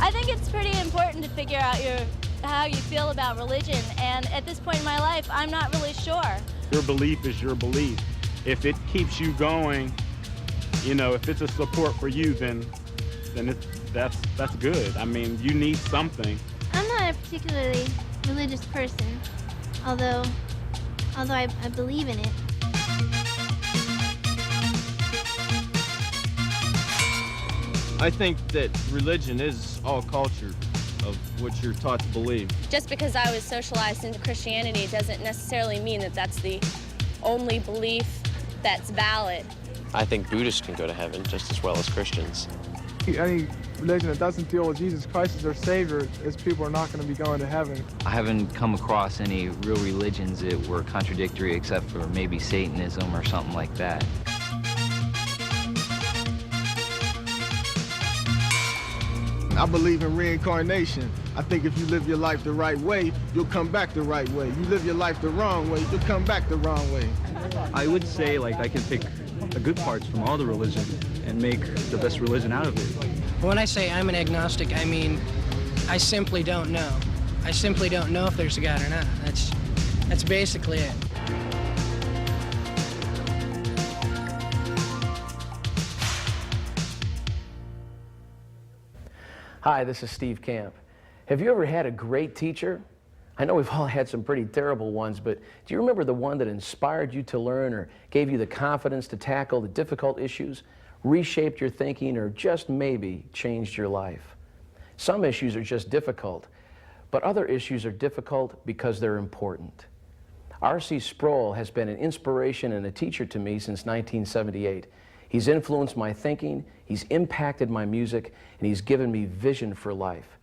I think it's pretty important to figure out how you feel about religion, and at this point in my life, I'm not really sure. Your belief is your belief. If it keeps you going, you know, if it's a support for you, then that's good. I mean, you need something. I'm not a particularly religious person, although I believe in it. I think that religion is all culture of what you're taught to believe. Just because I was socialized into Christianity doesn't necessarily mean that that's the only belief that's valid. I think Buddhists can go to heaven just as well as Christians. Any religion that doesn't deal with Jesus Christ as their Savior, its people are not going to be going to heaven. I haven't come across any real religions that were contradictory except for maybe Satanism or something like that. I believe in reincarnation. I think if you live your life the right way, you'll come back the right way. You live your life the wrong way, you'll come back the wrong way. I would say, like, I can pick the good parts from all the religion and make the best religion out of it. When I say I'm an agnostic, I mean I simply don't know. I simply don't know if there's a God or not. That's basically it. Hi, this is Steve Camp. Have you ever had a great teacher? I know we've all had some pretty terrible ones, but do you remember the one that inspired you to learn or gave you the confidence to tackle the difficult issues, reshaped your thinking, or just maybe changed your life? Some issues are just difficult, but other issues are difficult because they're important. R.C. Sproule has been an inspiration and a teacher to me since 1978. He's influenced my thinking, he's impacted my music, and he's given me vision for life.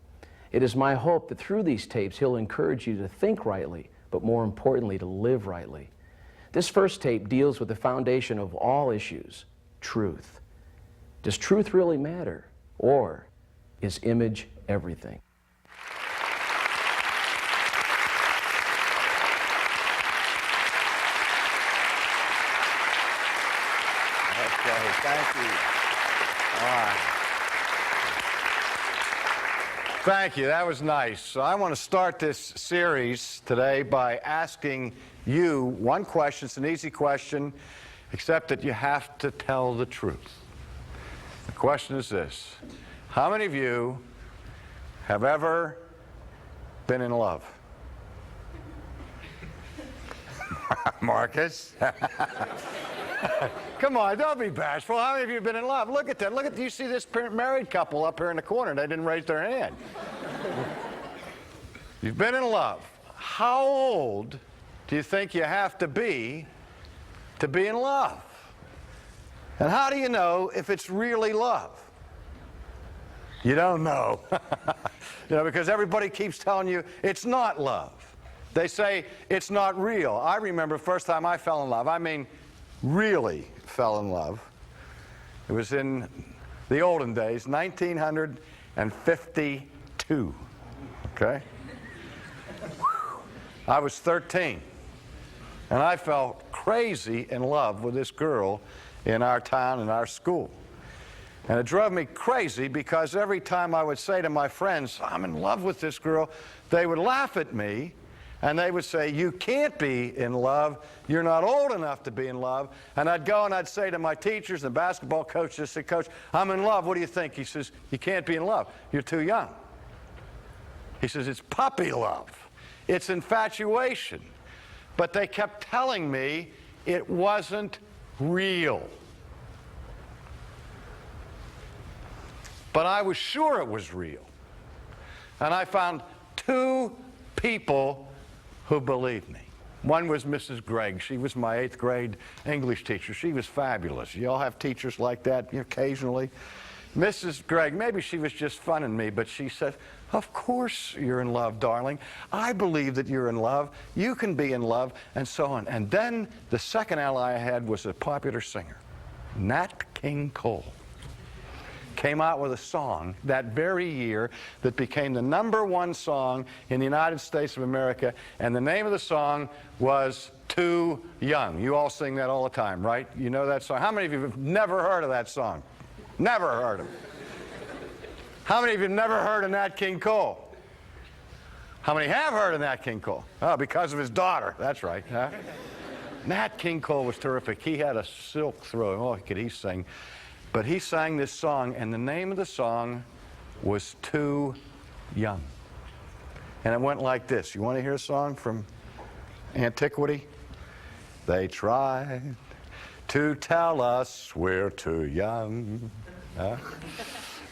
It is my hope that through these tapes, he'll encourage you to think rightly, but more importantly, to live rightly. This first tape deals with the foundation of all issues, truth. Does truth really matter, or is image everything? Okay, thank you. All right. Thank you, that was nice. So I want to start this series today by asking you one question. It's an easy question, except that you have to tell the truth. The question is this: how many of you have ever been in love? Marcus? Come on, don't be bashful. How many of you have been in love? Look at that. Look at, you see this married couple up here in the corner. They didn't raise their hand. You've been in love. How old do you think you have to be in love? And how do you know if it's really love? You don't know. You know, because everybody keeps telling you it's not love. They say it's not real. I remember the first time I fell in love. I mean, really fell in love. It was in the olden days, 1952. Okay? I was 13, and I felt crazy in love with this girl in our town, in our school. And it drove me crazy because every time I would say to my friends, I'm in love with this girl, they would laugh at me. And they would say, you can't be in love. You're not old enough to be in love. And I'd go and I'd say to my teachers and basketball coaches, I'd say, Coach, I'm in love. What do you think? He says, you can't be in love. You're too young. He says, it's puppy love. It's infatuation. But they kept telling me it wasn't real. But I was sure it was real. And I found two people who believed me. One was Mrs. Gregg. She was my 8th grade English teacher. She was fabulous. You all have teachers like that occasionally. Mrs. Gregg, maybe she was just funning me, but she said, of course you're in love, darling. I believe that you're in love. You can be in love, and so on. And then the second ally I had was a popular singer, Nat King Cole. Came out with a song that very year that became the #1 song in the United States of America, and the name of the song was Too Young. You all sing that all the time, right? You know that song. How many of you have never heard of that song? Never heard of it. How many of you have never heard of Nat King Cole? How many have heard of Nat King Cole? Oh, because of his daughter. That's right. Huh? Nat King Cole was terrific. He had a silk throat. Oh, could he sing? But he sang this song, and the name of the song was Too Young. And it went like this. You want to hear a song from antiquity? They tried to tell us we're too young. Huh?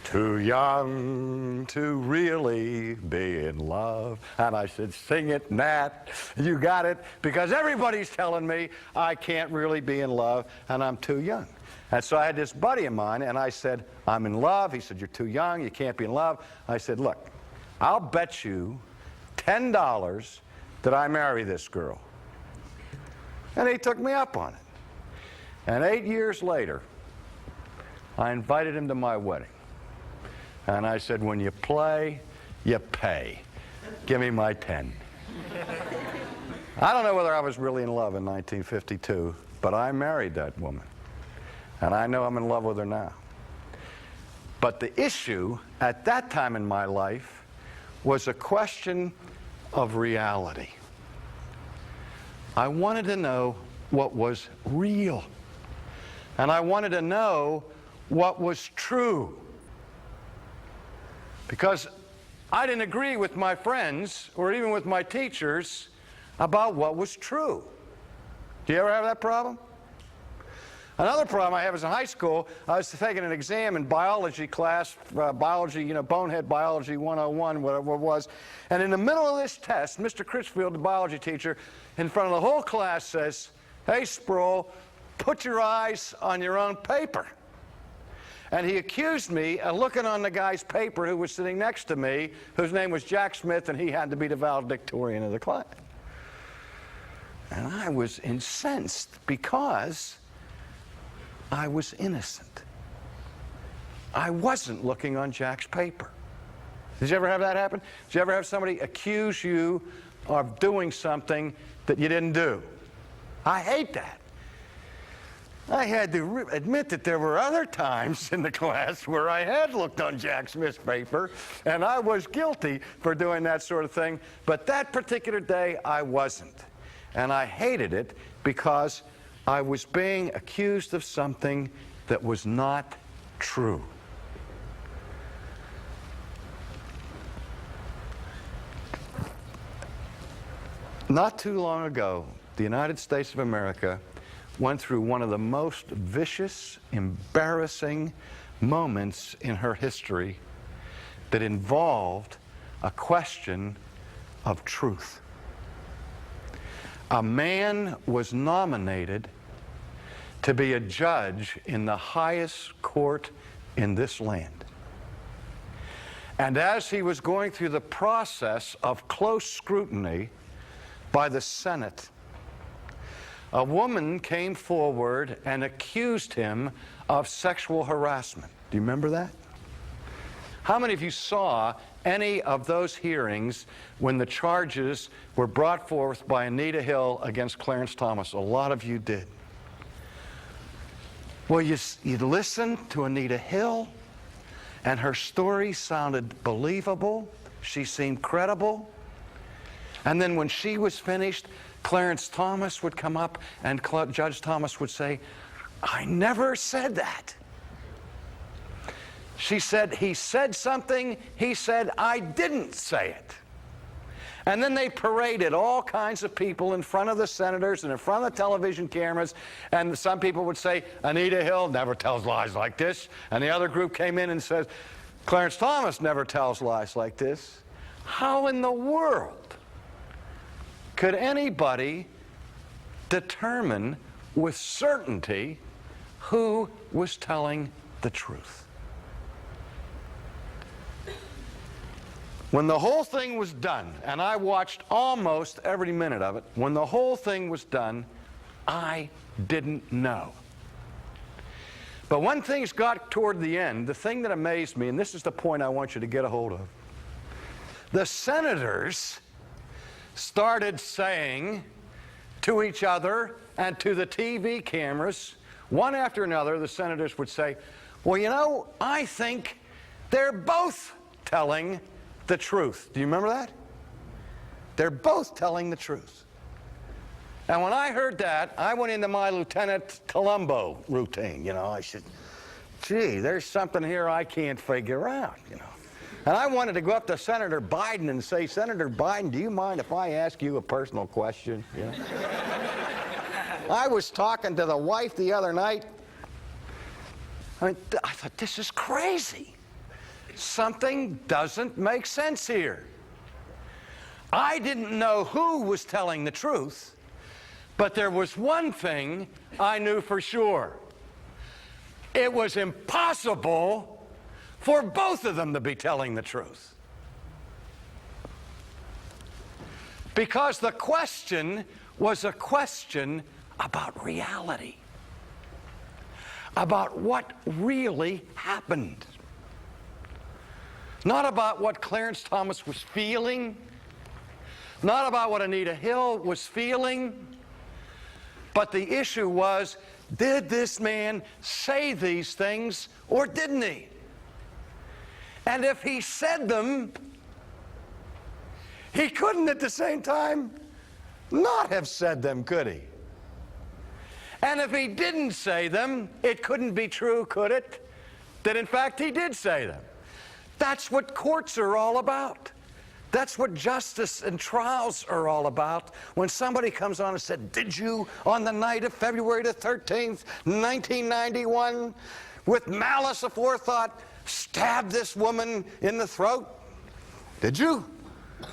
Too young to really be in love. And I said, sing it, Nat. You got it. Because everybody's telling me I can't really be in love and I'm too young. And so I had this buddy of mine and I said, I'm in love. He said, you're too young. You can't be in love. I said, look, I'll bet you $10 that I marry this girl. And he took me up on it. And 8 years later, I invited him to my wedding. And I said, when you play, you pay. Give me my 10. I don't know whether I was really in love in 1952, but I married that woman. And I know I'm in love with her now. But the issue at that time in my life was a question of reality. I wanted to know what was real. And I wanted to know what was true. Because I didn't agree with my friends or even with my teachers about what was true. Do you ever have that problem? Another problem I have is in high school, I was taking an exam in biology class, biology, bonehead biology 101, whatever it was. And in the middle of this test, Mr. Critchfield, the biology teacher, in front of the whole class says, hey, Sproul, put your eyes on your own paper. And he accused me of looking on the guy's paper who was sitting next to me, whose name was Jack Smith, and he had to be the valedictorian of the class. And I was incensed because I was innocent. I wasn't looking on Jack's paper. Did you ever have that happen? Did you ever have somebody accuse you of doing something that you didn't do? I hate that. I had to admit that there were other times in the class where I had looked on Jack Smith's paper, and I was guilty for doing that sort of thing. But that particular day, I wasn't. And I hated it because I was being accused of something that was not true. Not too long ago, the United States of America went through one of the most vicious, embarrassing moments in her history that involved a question of truth. A man was nominated to be a judge in the highest court in this land. And as he was going through the process of close scrutiny by the Senate, a woman came forward and accused him of sexual harassment. Do you remember that? How many of you saw any of those hearings when the charges were brought forth by Anita Hill against Clarence Thomas? A lot of you did. Well, you listened to Anita Hill, and her story sounded believable. She seemed credible. And then when she was finished, Clarence Thomas would come up and Judge Thomas would say, I never said that. She said, he said something, he said, I didn't say it. And then they paraded all kinds of people in front of the senators and in front of the television cameras, and some people would say, Anita Hill never tells lies like this. And the other group came in and said, Clarence Thomas never tells lies like this. How in the world could anybody determine with certainty who was telling the truth? When the whole thing was done, and I watched almost every minute of it, when the whole thing was done, I didn't know. But when things got toward the end, the thing that amazed me, and this is the point I want you to get a hold of, the senators started saying to each other and to the TV cameras, one after another, the senators would say, well, you know, I think They're both telling the truth. Do you remember that? They're both telling the truth. And when I heard that, I went into my Lieutenant Columbo routine. You know, I said, gee, there's something here I can't figure out, you know. And I wanted to go up to Senator Biden and say, Senator Biden, do you mind if I ask you a personal question? You know? I was talking to the wife the other night. I thought, this is crazy. Something doesn't make sense here. I didn't know who was telling the truth, but there was one thing I knew for sure. It was impossible for both of them to be telling the truth. Because the question was a question about reality, about what really happened. Not about what Clarence Thomas was feeling, not about what Anita Hill was feeling, but the issue was, did this man say these things or didn't he? And if he said them, he couldn't at the same time not have said them, could he? And if he didn't say them, it couldn't be true, could it? That in fact he did say them. That's what courts are all about. That's what justice and trials are all about. When somebody comes on and said, did you, on the night of February the 13th, 1991, with malice aforethought, stab this woman in the throat? Did you?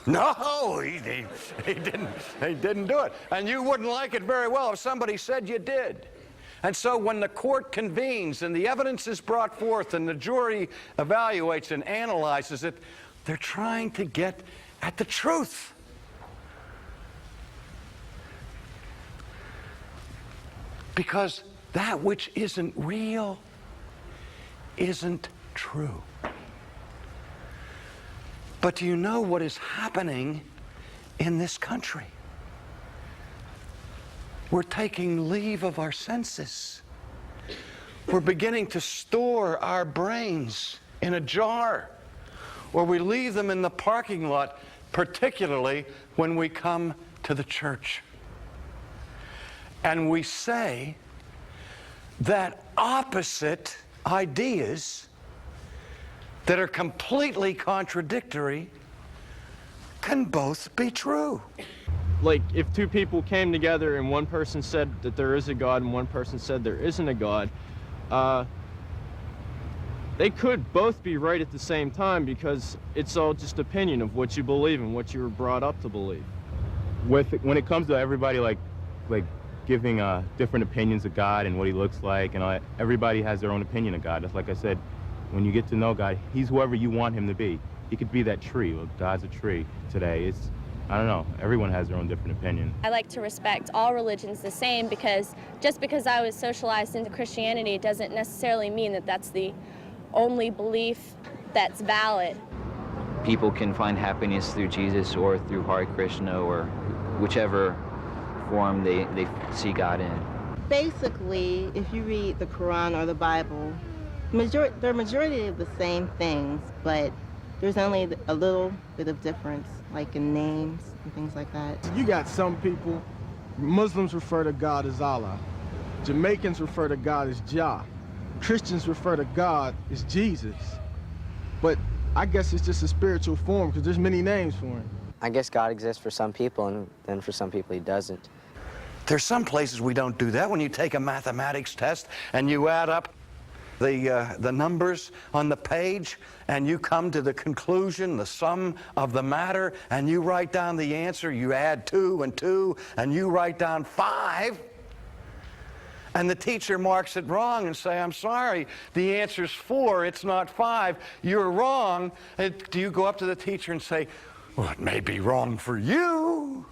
No, he didn't do it. And you wouldn't like it very well if somebody said you did. And so when the court convenes and the evidence is brought forth and the jury evaluates and analyzes it, they're trying to get at the truth. Because that which isn't real isn't true. But do you know what is happening in this country? We're taking leave of our senses. We're beginning to store our brains in a jar, or we leave them in the parking lot, particularly when we come to the church. And we say that opposite ideas that are completely contradictory can both be true. Like, if two people came together and one person said that there is a God and one person said there isn't a God, they could both be right at the same time, because it's all just opinion of what you believe and what you were brought up to believe. When it comes to everybody like giving different opinions of God and what he looks like, and all that, everybody has their own opinion of God. That's like I said, when you get to know God, he's whoever you want him to be. He could be that tree. Well, God's a tree today. I don't know. Everyone has their own different opinion. I like to respect all religions the same, because just because I was socialized into Christianity doesn't necessarily mean that that's the only belief that's valid. People can find happiness through Jesus or through Hare Krishna or whichever form they see God in. Basically, if you read the Quran or the Bible, they're majority of the same things, but there's only a little bit of difference, like in names and things like that. You got some people, Muslims refer to God as Allah. Jamaicans refer to God as Jah. Christians refer to God as Jesus. But I guess it's just a spiritual form, because there's many names for him. I guess God exists for some people, and then for some people he doesn't. There's some places we don't do that. When you take a mathematics test and you add up the numbers on the page and you come to the conclusion, the sum of the matter, and you write down the answer, you add 2 and 2, and you write down 5, and the teacher marks it wrong and say, I'm sorry, the answer's 4, it's not 5, you're wrong. Do you go up to the teacher and say, well, it may be wrong for you,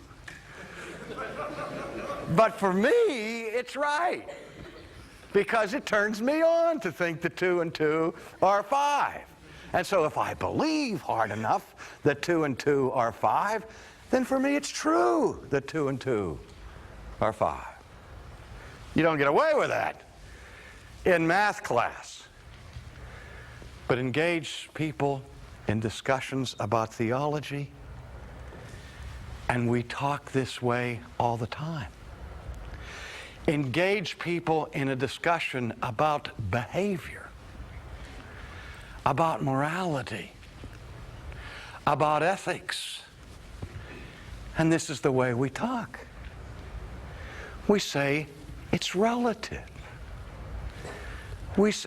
but for me, it's right. Because it turns me on to think that 2 and 2 are 5. And so if I believe hard enough that 2 and 2 are 5, then for me it's true that 2 and 2 are 5. You don't get away with that in math class. but engage people in discussions about theology, and we talk this way all the time. Engage people in a discussion about behavior, about morality, about ethics. And this is the way we talk. We say it's relative.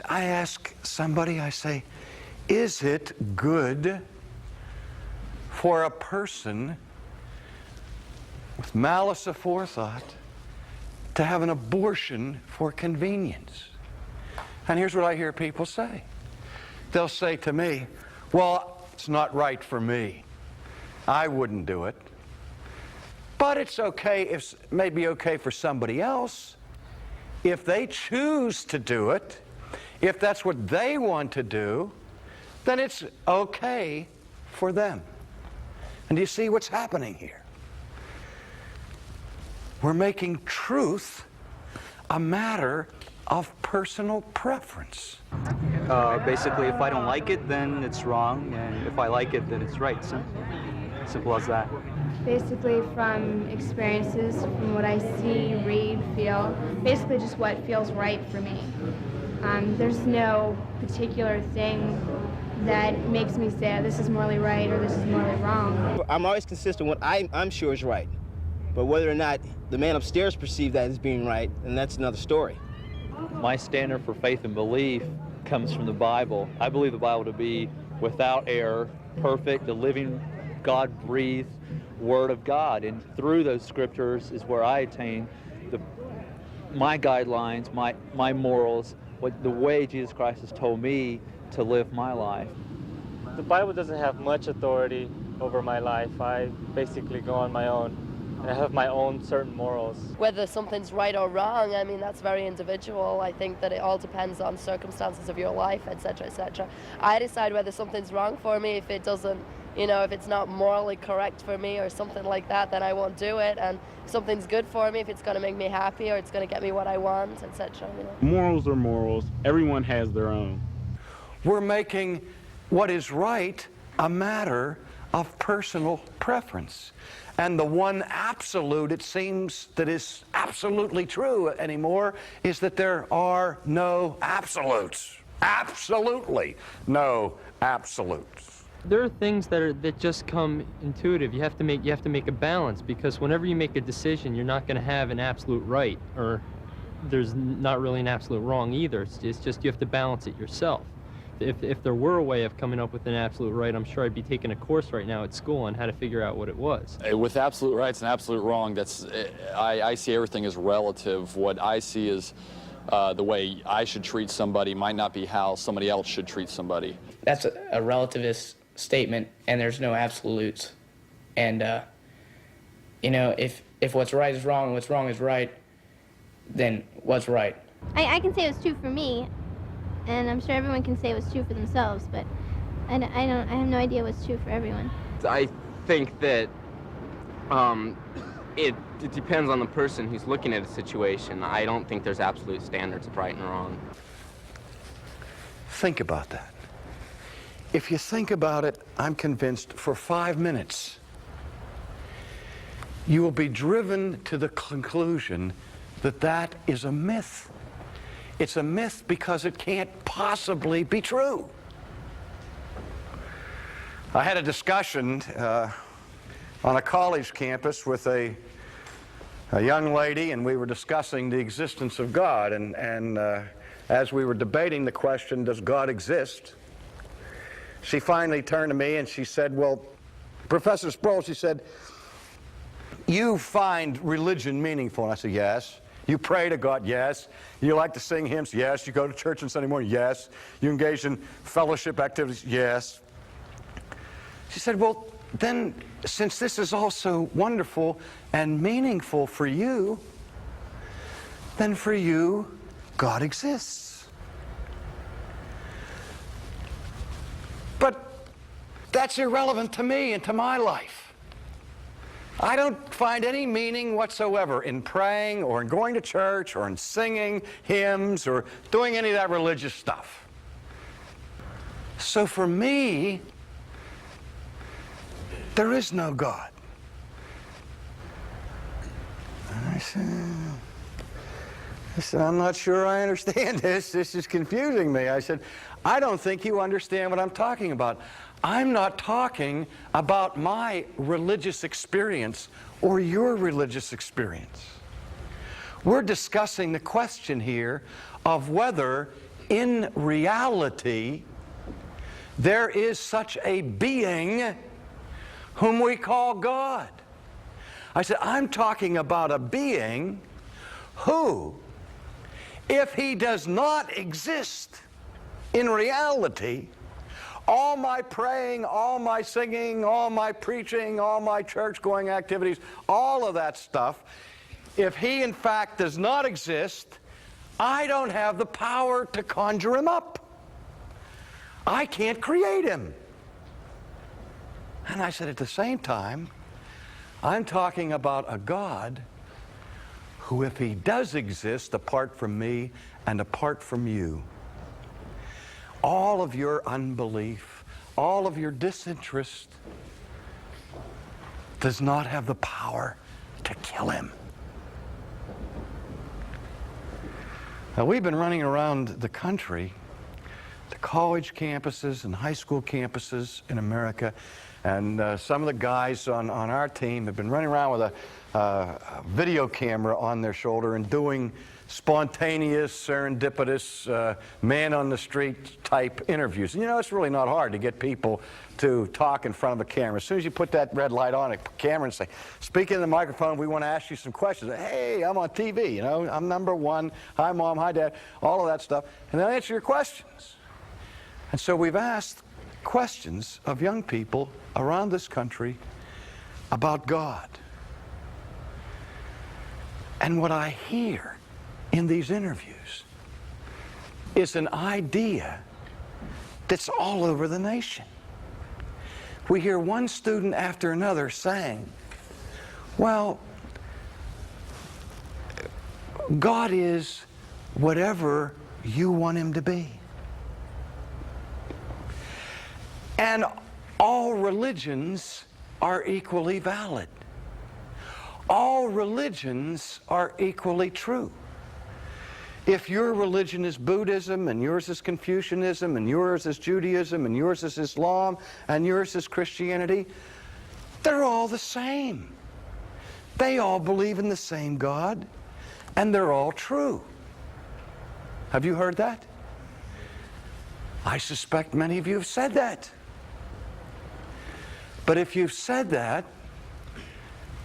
I ask somebody, I say, is it good for a person with malice aforethought to have an abortion for convenience? And here's what I hear people say. They'll say to me, well, it's not right for me. I wouldn't do it. But it's okay, maybe okay for somebody else. If they choose to do it, if that's what they want to do, then it's okay for them. And do you see what's happening here? We're making truth a matter of personal preference. Basically, if I don't like it, then it's wrong, and if I like it, then it's right. Simple as that. Basically from experiences, from what I see, read, feel, basically just what feels right for me. There's no particular thing that makes me say this is morally right or this is morally wrong. I'm always consistent with what I'm sure is right. But whether or not the man upstairs perceived that as being right, then that's another story. My standard for faith and belief comes from the Bible. I believe the Bible to be without error, perfect, the living, God-breathed Word of God. And through those scriptures is where I attain my guidelines, my morals, the way Jesus Christ has told me to live my life. The Bible doesn't have much authority over my life. I basically go on my own. And I have my own certain morals. Whether something's right or wrong, I mean, that's very individual. I think that it all depends on circumstances of your life, etc., etc. I decide whether something's wrong for me. If it doesn't, if it's not morally correct for me or something like that, then I won't do it. And if something's good for me, if it's going to make me happy or it's going to get me what I want, etc. Morals are morals. Everyone has their own. We're making what is right a matter of personal preference. And the one absolute, it seems, that is absolutely true anymore is that there are no absolutes. Absolutely no absolutes. There are things that just come intuitive. You have to make a balance, because whenever you make a decision, you're not going to have an absolute right, or there's not really an absolute wrong either. It's just you have to balance it yourself. If there were a way of coming up with an absolute right, I'm sure I'd be taking a course right now at school on how to figure out what it was. With absolute rights and absolute wrong, I see everything as relative. What I see is the way I should treat somebody might not be how somebody else should treat somebody. That's a relativist statement, and there's no absolutes. And if what's right is wrong and what's wrong is right, then what's right? I can say it was true for me. And I'm sure everyone can say it was true for themselves, but I have no idea what's true for everyone. I think that it depends on the person who's looking at a situation. I don't think there's absolute standards of right and wrong. Think about that. If you think about it, I'm convinced for 5 minutes, you will be driven to the conclusion that that is a myth. It's a myth because it can't possibly be true. I had a discussion on a college campus with a young lady, and we were discussing the existence of God. And as we were debating the question, does God exist? She finally turned to me and she said, well, Professor Sprause, she said, you find religion meaningful. And I said, yes. You pray to God, yes. You like to sing hymns, yes. You go to church on Sunday morning, yes. You engage in fellowship activities, yes. She said, well, then, since this is all so wonderful and meaningful for you, then for you, God exists. But that's irrelevant to me and to my life. I don't find any meaning whatsoever in praying or in going to church or in singing hymns or doing any of that religious stuff. So for me, there is no God. And I said, I'm not sure I understand this. This is confusing me. I said, I don't think you understand what I'm talking about. I'm not talking about my religious experience or your religious experience. We're discussing the question here of whether, in reality, there is such a being whom we call God. I said, I'm talking about a being who, if he does not exist in reality, all my praying, all my singing, all my preaching, all my church-going activities, all of that stuff, if he in fact does not exist, I don't have the power to conjure him up. I can't create him. And I said, at the same time, I'm talking about a God who, if he does exist apart from me and apart from you, all of your unbelief, all of your disinterest does not have the power to kill him. Now, we've been running around the country, the college campuses and high school campuses in America, and some of the guys on our team have been running around with a video camera on their shoulder and doing spontaneous, serendipitous, man-on-the-street type interviews. And you know, it's really not hard to get people to talk in front of a camera. As soon as you put that red light on a camera and say, speak in the microphone, we want to ask you some questions. Hey, I'm on TV, you know, I'm number one. Hi, Mom, hi, Dad, all of that stuff. And they'll answer your questions. And so we've asked questions of young people around this country about God. And what I hear in these interviews is an idea that's all over the nation. We hear one student after another saying, well, God is whatever you want him to be. And all religions are equally valid. All religions are equally true. If your religion is Buddhism, and yours is Confucianism, and yours is Judaism, and yours is Islam, and yours is Christianity, they're all the same. They all believe in the same God, and they're all true. Have you heard that? I suspect many of you have said that. But if you've said that,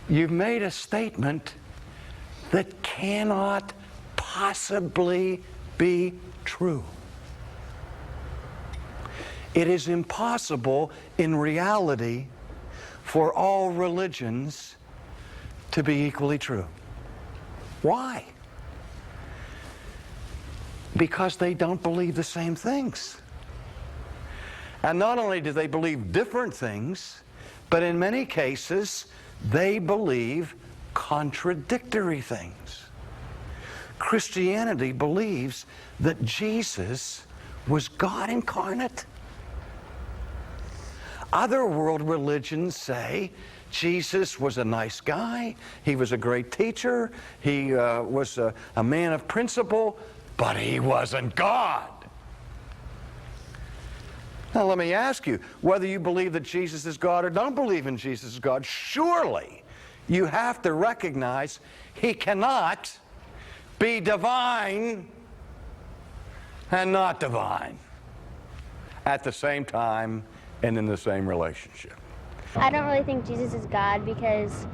you've made a statement that cannot possibly be true. It is impossible in reality for all religions to be equally true. Why? Because they don't believe the same things. And not only do they believe different things, but in many cases, they believe contradictory things. Christianity believes that Jesus was God incarnate. Other world religions say Jesus was a nice guy, he was a great teacher, he was a man of principle, but he wasn't God. Now let me ask you, whether you believe that Jesus is God or don't believe in Jesus as God, surely you have to recognize he cannot be divine and not divine at the same time and in the same relationship. I don't really think Jesus is God because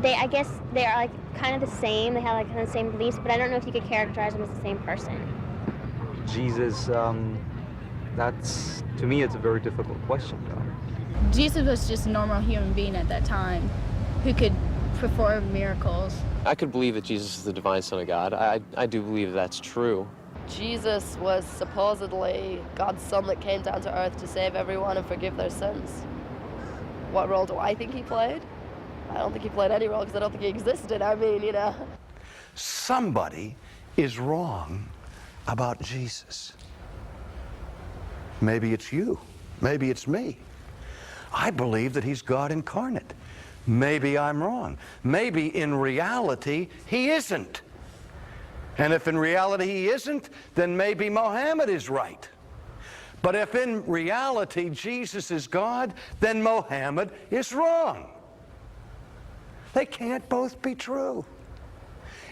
I guess they are like kind of the same. They have like kind of the same beliefs, but I don't know if you could characterize them as the same person. Jesus, to me, it's a very difficult question, though. Jesus was just a normal human being at that time who could perform miracles. I could believe that Jesus is the divine Son of God. I do believe that's true. Jesus was supposedly God's son that came down to earth to save everyone and forgive their sins. What role do I think he played? I don't think he played any role because I don't think he existed. I mean, you know. Somebody is wrong about Jesus. Maybe it's you. Maybe it's me. I believe that he's God incarnate. Maybe I'm wrong. Maybe in reality he isn't. And if in reality he isn't, then maybe Mohammed is right. But if in reality Jesus is God, then Mohammed is wrong. They can't both be true.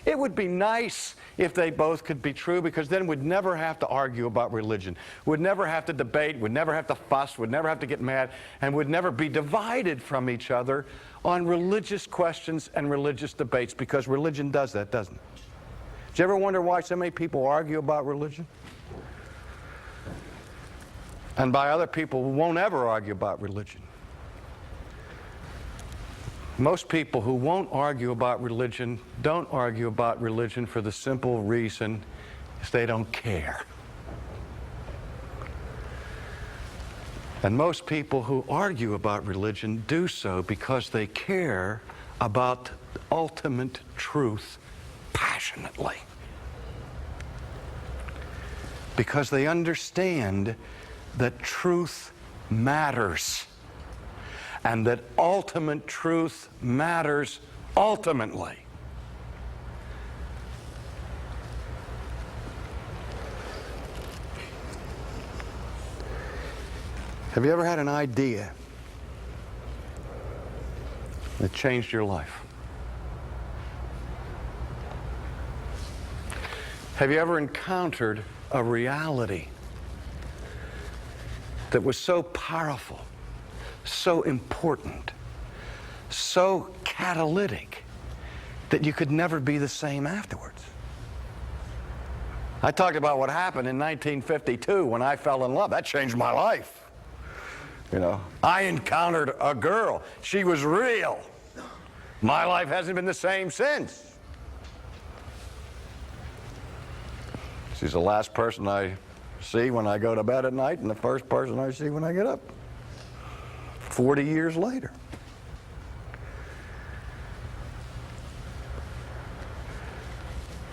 It would be nice if they both could be true, because then we'd never have to argue about religion. We'd never have to debate. We'd never have to fuss. We'd never have to get mad. And we'd never be divided from each other on religious questions and religious debates, because religion does that, doesn't it? Did you ever wonder why so many people argue about religion? And by other people who won't ever argue about religion. Most people who won't argue about religion don't argue about religion for the simple reason is they don't care. And most people who argue about religion do so because they care about ultimate truth passionately. Because they understand that truth matters, and that ultimate truth matters ultimately. Have you ever had an idea that changed your life? Have you ever encountered a reality that was so powerful, so important, so catalytic that you could never be the same afterwards? I talked about what happened in 1952 when I fell in love. That changed my life. You know, I encountered a girl. She was real. My life hasn't been the same since. She's the last person I see when I go to bed at night and the first person I see when I get up. 40 years later.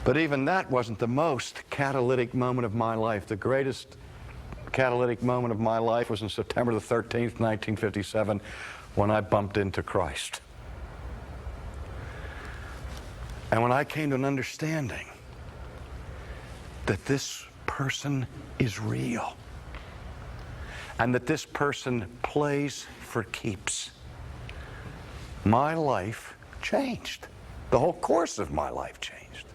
But even that wasn't the most catalytic moment of my life. The greatest catalytic moment of my life was on September the 13th, 1957, when I bumped into Christ. And when I came to an understanding that this person is real, and that this person plays for keeps, my life changed. The whole course of my life changed.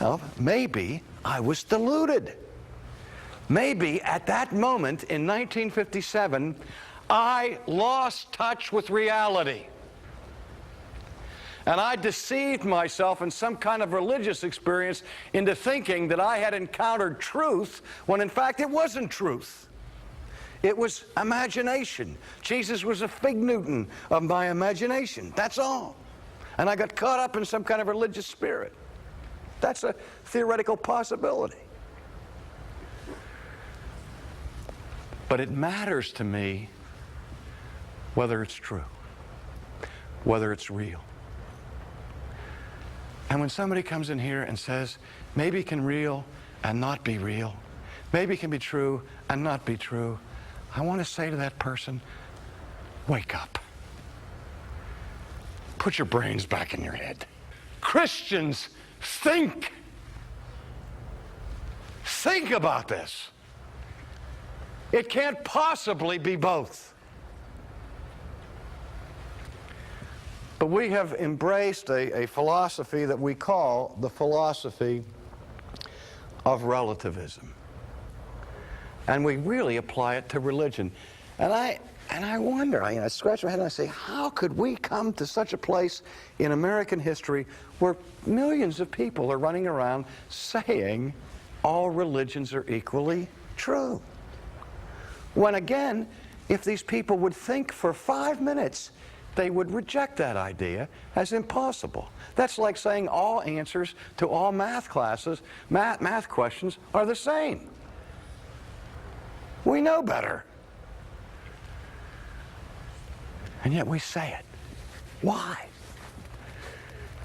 Well, maybe I was deluded. Maybe at that moment in 1957, I lost touch with reality. And I deceived myself in some kind of religious experience into thinking that I had encountered truth, when in fact it wasn't truth. It was imagination. Jesus was a fig Newton of my imagination. That's all. And I got caught up in some kind of religious spirit. That's a theoretical possibility. But it matters to me whether it's true, whether it's real. And when somebody comes in here and says, maybe it can real and not be real, maybe it can be true and not be true, I want to say to that person, wake up. Put your brains back in your head. Christians, think. Think about this. It can't possibly be both. But we have embraced a philosophy that we call the philosophy of relativism. And we really apply it to religion. And I wonder, I scratch my head and I say, how could we come to such a place in American history where millions of people are running around saying all religions are equally true? When again, if these people would think for 5 minutes, they would reject that idea as impossible. That's like saying all answers to all math classes, math questions are the same. We know better. And yet we say it. Why?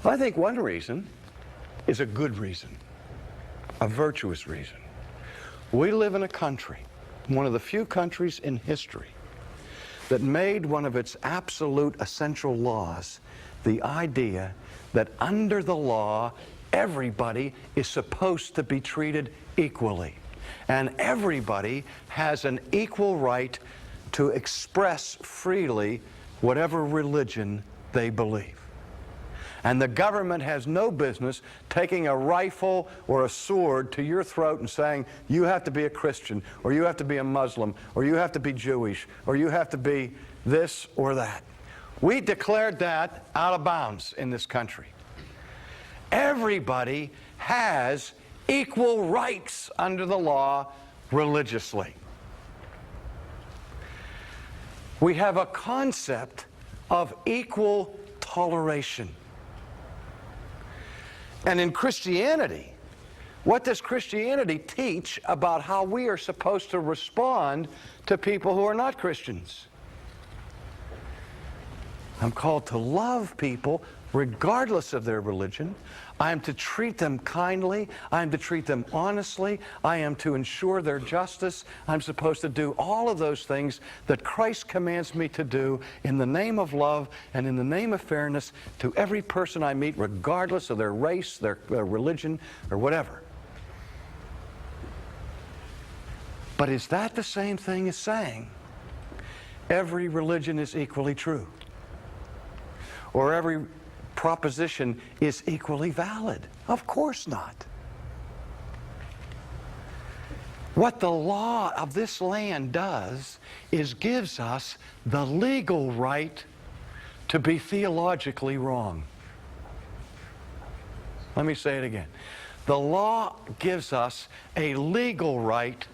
I think one reason is a good reason, a virtuous reason. We live in a country one of the few countries in history that made one of its absolute essential laws the idea that under the law, everybody is supposed to be treated equally. And everybody has an equal right to express freely whatever religion they believe. And the government has no business taking a rifle or a sword to your throat and saying, you have to be a Christian, or you have to be a Muslim, or you have to be Jewish, or you have to be this or that. We declared that out of bounds in this country. Everybody has equal rights under the law religiously. We have a concept of equal toleration. And in Christianity, what does Christianity teach about how we are supposed to respond to people who are not Christians? I'm called to love people regardless of their religion. I am to treat them kindly. I am to treat them honestly. I am to ensure their justice. I'm supposed to do all of those things that Christ commands me to do in the name of love and in the name of fairness to every person I meet, regardless of their race, their religion, or whatever. But is that the same thing as saying every religion is equally true? Or every proposition is equally valid? Of course not. What the law of this land does is gives us the legal right to be theologically wrong. Let me say it again. The law gives us a legal right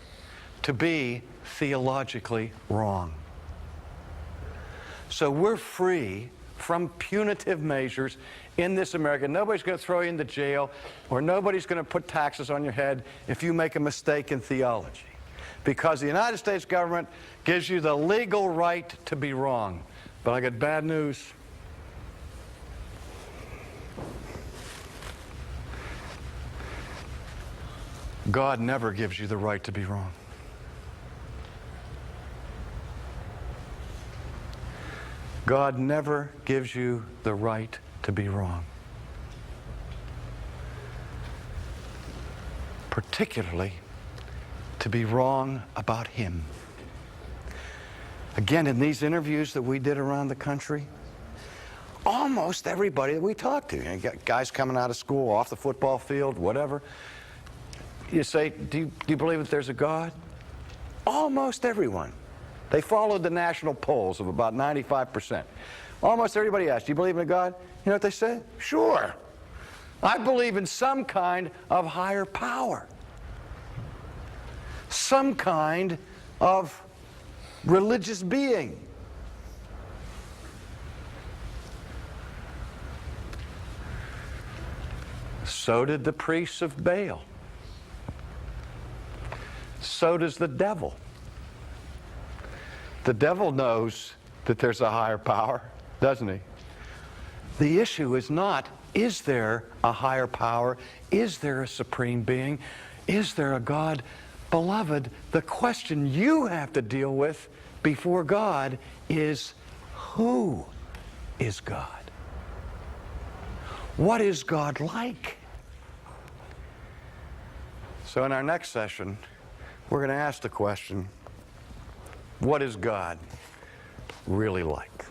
to be theologically wrong. So we're free from punitive measures in this America. Nobody's going to throw you into jail, or nobody's going to put taxes on your head if you make a mistake in theology, because the United States government gives you the legal right to be wrong. But I got bad news. God never gives you the right to be wrong. God never gives you the right to be wrong. Particularly to be wrong about Him. Again, in these interviews that we did around the country, almost everybody that we talked to, you got guys coming out of school, off the football field, whatever, you say, do you believe that there's a God? Almost everyone. They followed the national polls of about 95%. Almost everybody asked, do you believe in a God? You know what they said? Sure. I believe in some kind of higher power. Some kind of religious being. So did the priests of Baal. So does the devil. The devil knows that there's a higher power, doesn't he? The issue is not, is there a higher power? Is there a supreme being? Is there a God? Beloved, the question you have to deal with before God is, who is God? What is God like? So in our next session, we're going to ask the question, what is God really like?